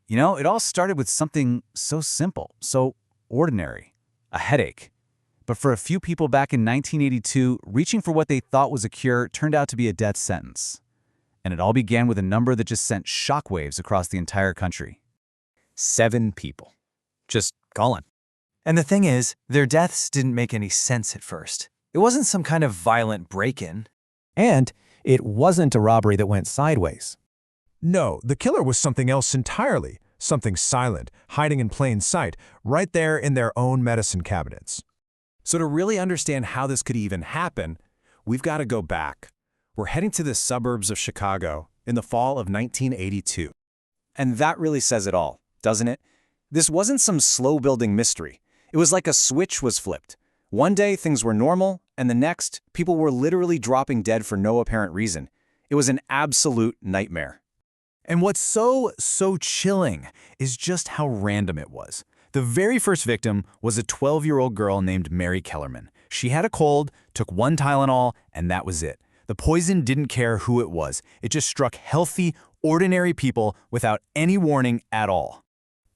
It all started with something so simple, so ordinary, a headache. But for a few people back in 1982, reaching for what they thought was a cure turned out to be a death sentence. And it all began with a number that just sent shockwaves across the entire country. 7 people. Just gone. And the thing is, their deaths didn't make any sense at first. It wasn't some kind of violent break-in. And it wasn't a robbery that went sideways. No, the killer was something else entirely, something silent, hiding in plain sight, right there in their own medicine cabinets. So to really understand how this could even happen, we've got to go back. We're heading to the suburbs of Chicago in the fall of 1982. And that really says it all, doesn't it? This wasn't some slow-building mystery. It was like a switch was flipped. One day things were normal, and the next, people were literally dropping dead for no apparent reason. It was an absolute nightmare. And what's so chilling is just how random it was. The very first victim was a 12-year-old girl named Mary Kellerman. She had a cold, took 1 Tylenol, and that was it. The poison didn't care who it was. It just struck healthy, ordinary people without any warning at all.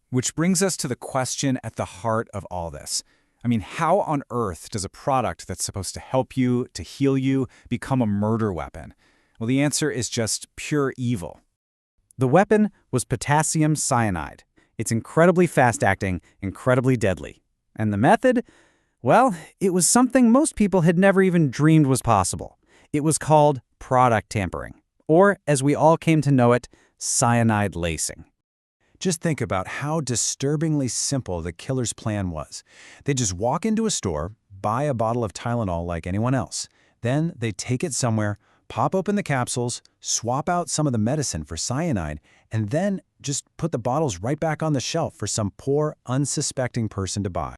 Which brings us to the question at the heart of all this. How on earth does a product that's supposed to help you, to heal you, become a murder weapon? Well, the answer is just pure evil. The weapon was potassium cyanide. It's incredibly fast-acting, incredibly deadly. And the method? Well, it was something most people had never even dreamed was possible. It was called product tampering, or, as we all came to know it, cyanide lacing. Just think about how disturbingly simple the killer's plan was. They'd just walk into a store, buy a bottle of Tylenol like anyone else. Then they'd take it somewhere, pop open the capsules, swap out some of the medicine for cyanide, and then just put the bottles right back on the shelf for some poor, unsuspecting person to buy.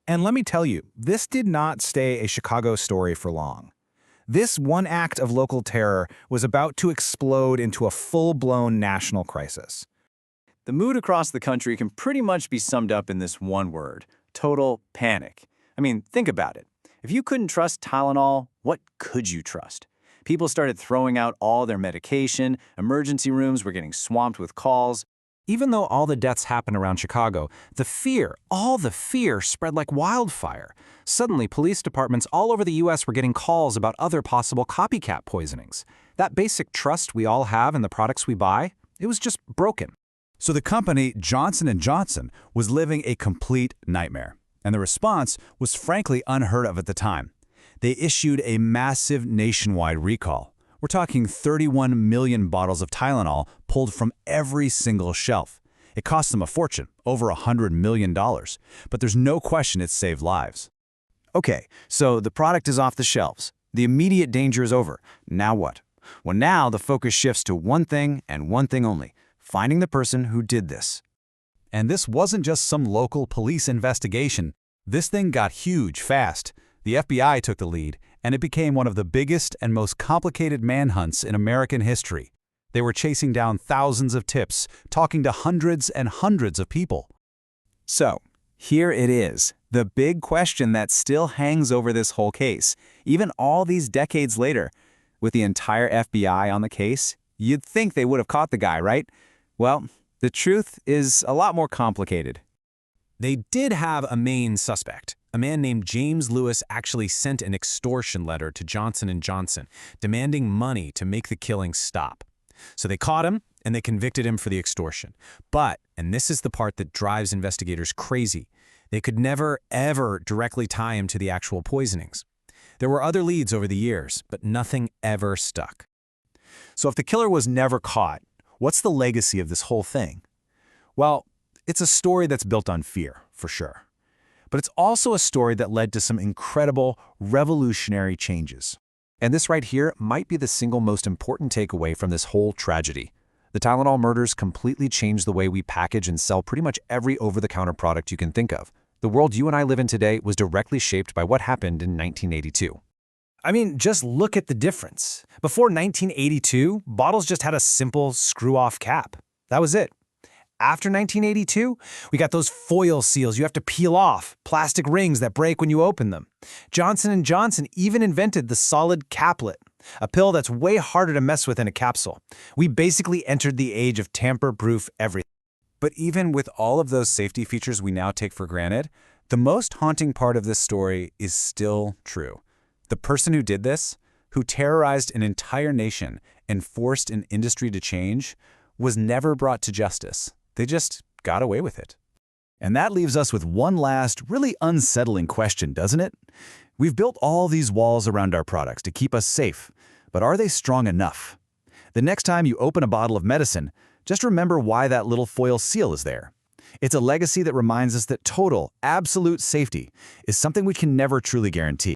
And let me tell you, this did not stay a Chicago story for long. This one act of local terror was about to explode into a full-blown national crisis. The mood across the country can pretty much be summed up in this one word: total panic. Think about it. If you couldn't trust Tylenol, what could you trust? People started throwing out all their medication, emergency rooms were getting swamped with calls. Even though all the deaths happened around Chicago, all the fear spread like wildfire. Suddenly, police departments all over the U.S. were getting calls about other possible copycat poisonings. That basic trust we all have in the products we buy, it was just broken. So the company, Johnson & Johnson, was living a complete nightmare. And the response was frankly unheard of at the time. They issued a massive nationwide recall. We're talking 31 million bottles of Tylenol pulled from every single shelf. It cost them a fortune, over $100 million. But there's no question it saved lives. Okay, so the product is off the shelves. The immediate danger is over. Now what? Well, now the focus shifts to one thing and one thing only: finding the person who did this. And this wasn't just some local police investigation. This thing got huge fast. The FBI took the lead, and it became one of the biggest and most complicated manhunts in American history. They were chasing down thousands of tips, talking to hundreds and hundreds of people. So, here it is, the big question that still hangs over this whole case. Even all these decades later, with the entire FBI on the case, you'd think they would have caught the guy, right? Well, the truth is a lot more complicated. They did have a main suspect. A man named James Lewis actually sent an extortion letter to Johnson & Johnson, demanding money to make the killing stop. So they caught him, and they convicted him for the extortion. But, and this is the part that drives investigators crazy, they could never, ever directly tie him to the actual poisonings. There were other leads over the years, but nothing ever stuck. So if the killer was never caught, what's the legacy of this whole thing? Well, it's a story that's built on fear, for sure. But it's also a story that led to some incredible, revolutionary changes. And this right here might be the single most important takeaway from this whole tragedy. The Tylenol murders completely changed the way we package and sell pretty much every over-the-counter product you can think of. The world you and I live in today was directly shaped by what happened in 1982. Just look at the difference. Before 1982, bottles just had a simple screw-off cap. That was it. After 1982, we got those foil seals you have to peel off, plastic rings that break when you open them. Johnson & Johnson even invented the solid caplet, a pill that's way harder to mess with in a capsule. We basically entered the age of tamper-proof everything. But even with all of those safety features we now take for granted, the most haunting part of this story is still true. The person who did this, who terrorized an entire nation and forced an industry to change, was never brought to justice. They just got away with it. And that leaves us with one last, really unsettling question, doesn't it? We've built all these walls around our products to keep us safe, but are they strong enough? The next time you open a bottle of medicine, just remember why that little foil seal is there. It's a legacy that reminds us that total, absolute safety is something we can never truly guarantee.